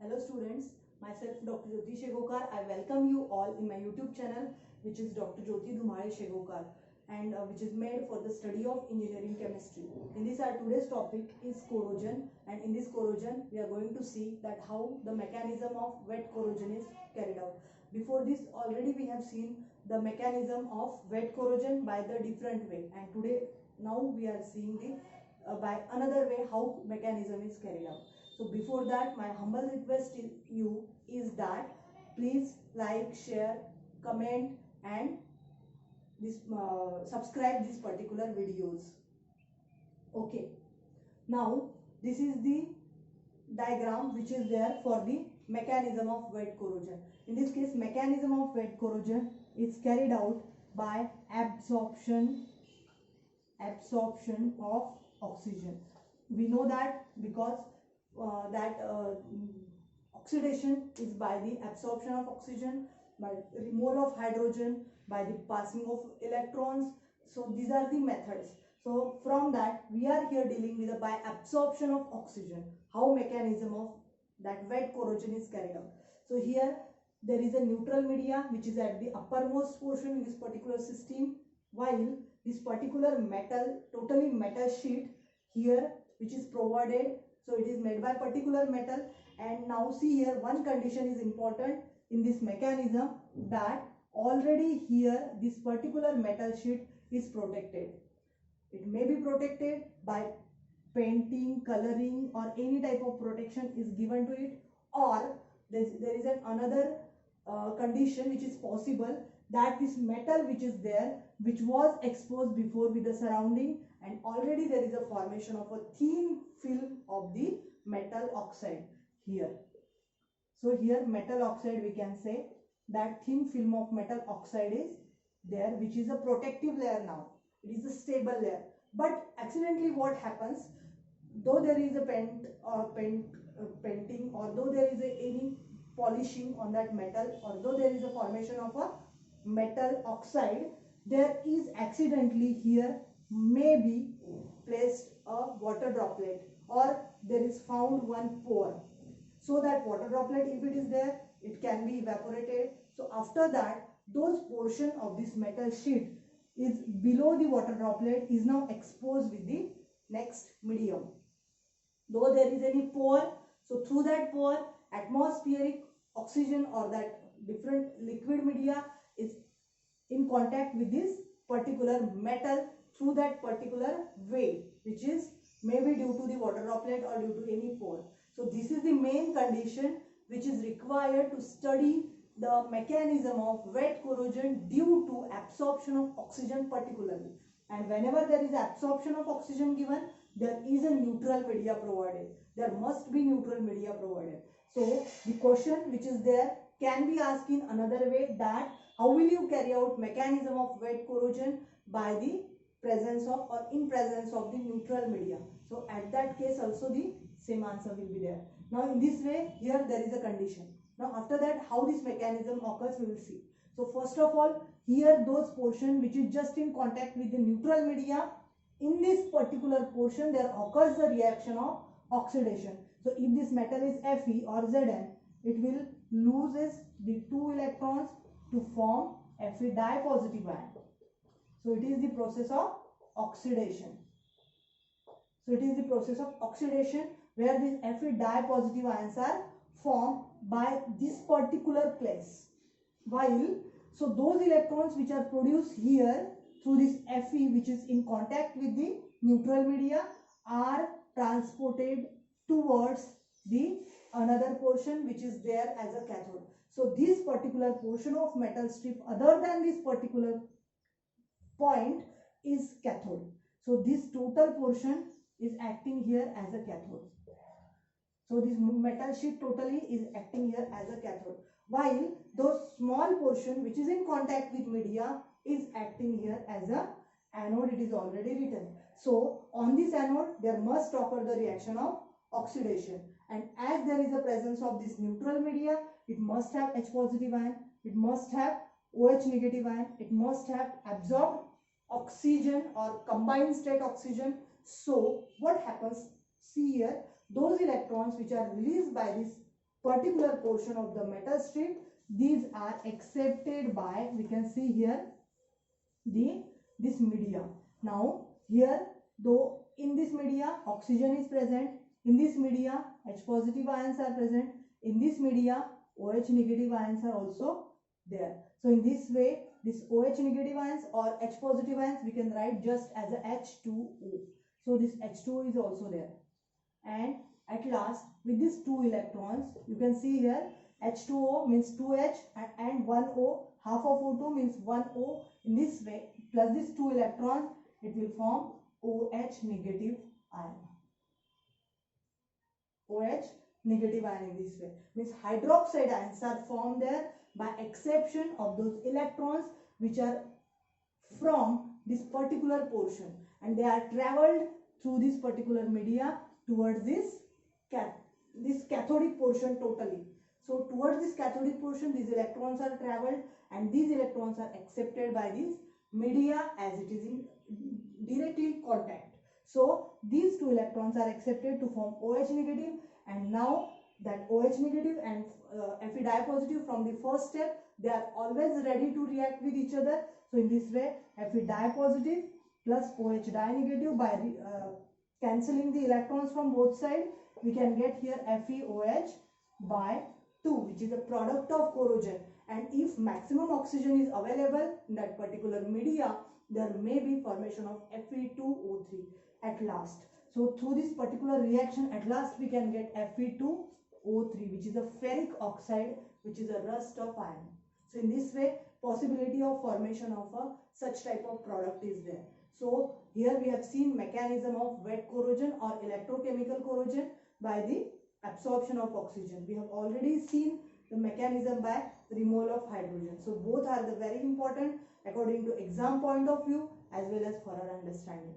Hello students, myself Dr. Jyoti Shegokar. I welcome you all in my YouTube channel which is Dr. Jyoti Dhumale Shegokar and which is made for the study of engineering chemistry. In this our today's topic is corrosion, and in this corrosion we are going to see that how the mechanism of wet corrosion is carried out. Before this already we have seen the mechanism of wet corrosion by the different way, and today now we are seeing the by another way how mechanism is carried out. So before that, my humble request to you is that please like, share, comment and this subscribe these particular videos. Okay, now this is the diagram which is there for the mechanism of wet corrosion. In this case, mechanism of wet corrosion is carried out by absorption of oxygen. We know that because oxidation is by the absorption of oxygen, by removal of hydrogen, by the passing of electrons. So these are the methods. So from that we are here dealing with the by absorption of oxygen, how mechanism of that wet corrosion is carried out. So here there is a neutral media which is at the uppermost portion in this particular system, while this particular metal, totally metal sheet here which is provided, so it is made by particular metal. And now see here, one condition is important in this mechanism, that already here this particular metal sheet is protected. It may be protected by painting, coloring or any type of protection is given to it, or there is another condition which is possible, that this metal which is there, which was exposed before with the surrounding, and already there is a formation of a thin film of the metal oxide here. So here metal oxide, we can say that thin film of metal oxide is there, which is a protective layer. Now it is a stable layer, but accidentally what happens, though there is a painting, or though there is any polishing on that metal, or though there is a formation of a metal oxide, there is accidentally here maybe placed a water droplet, or there is found one pore. So that water droplet, if it is there, it can be evaporated. So after that, those portion of this metal sheet is below the water droplet is now exposed with the next medium. Though there is any pore, so through that pore atmospheric oxygen or that different liquid media is in contact with this particular metal through that particular way, which is maybe due to the water droplet or due to any pore. So this is the main condition which is required to study the mechanism of wet corrosion due to absorption of oxygen particularly. And whenever there is absorption of oxygen given, there is a neutral media provided. There must be neutral media provided. So the question which is there can be asked in another way, that how will you carry out mechanism of wet corrosion by the presence of or in presence of the neutral media. So at that case also the same answer will be there. Now in this way, here there is a condition. Now after that, how this mechanism occurs we will see. So first of all, here those portion which is just in contact with the neutral media, in this particular portion there occurs the reaction of oxidation. So if this metal is Fe or Zn, it will loses the 2 electrons to form Fe dipositive ion. So it is the process of oxidation. So it is the process of oxidation where these Fe dipositive ions are formed by this particular place. While, so those electrons which are produced here through this Fe which is in contact with the neutral media are transported towards the another portion which is there as a cathode. So this particular portion of metal strip other than this particular point is cathode. So this total portion is acting here as a cathode. So this metal sheet totally is acting here as a cathode, while those small portion which is in contact with media is acting here as a anode. It is already written. So on this anode there must occur the reaction of oxidation, and as there is a presence of this neutral media, it must have H positive ion, it must have OH negative ion, it must have absorbed oxygen or combined state oxygen. So what happens, see here, those electrons which are released by this particular portion of the metal strip, these are accepted by, we can see here, this media. Now here, though in this media oxygen is present, in this media H positive ions are present, in this media OH negative ions are also there. So in this way, this OH negative ions or H positive ions we can write just as a H2O. So this H2O is also there. And at last, with these 2 electrons, you can see here H2O means 2H and 1O, half of O2 means 1O. In this way, plus these 2 electrons, it will form OH negative ion. OH negative ion in this way. Means hydroxide ions are formed there by exception of those electrons which are from this particular portion, and they are travelled through this particular media towards this cathodic portion totally. So towards this cathodic portion, these electrons are travelled, and these electrons are accepted by this media as it is in directly contact. So these 2 electrons are accepted to form OH negative, and now that OH negative and Fe dipositive from the first step, they are always ready to react with each other. So in this way, Fe dipositive plus OH di-negative, by cancelling the electrons from both sides, we can get here FeOH by 2, which is a product of corrosion. And if maximum oxygen is available in that particular media, there may be formation of Fe2O3 at last. So through this particular reaction, at last we can get Fe2O3, which is a ferric oxide, which is a rust of iron. So in this way, possibility of formation of a such type of product is there. So here we have seen mechanism of wet corrosion or electrochemical corrosion by the absorption of oxygen. We have already seen the mechanism by removal of hydrogen. So both are the very important according to exam point of view as well as for our understanding.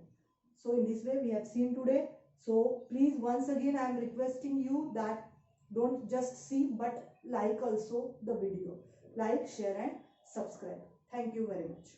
So in this way we have seen today. So please, once again I am requesting you that don't just see but like also the video. Like, share and subscribe. Thank you very much.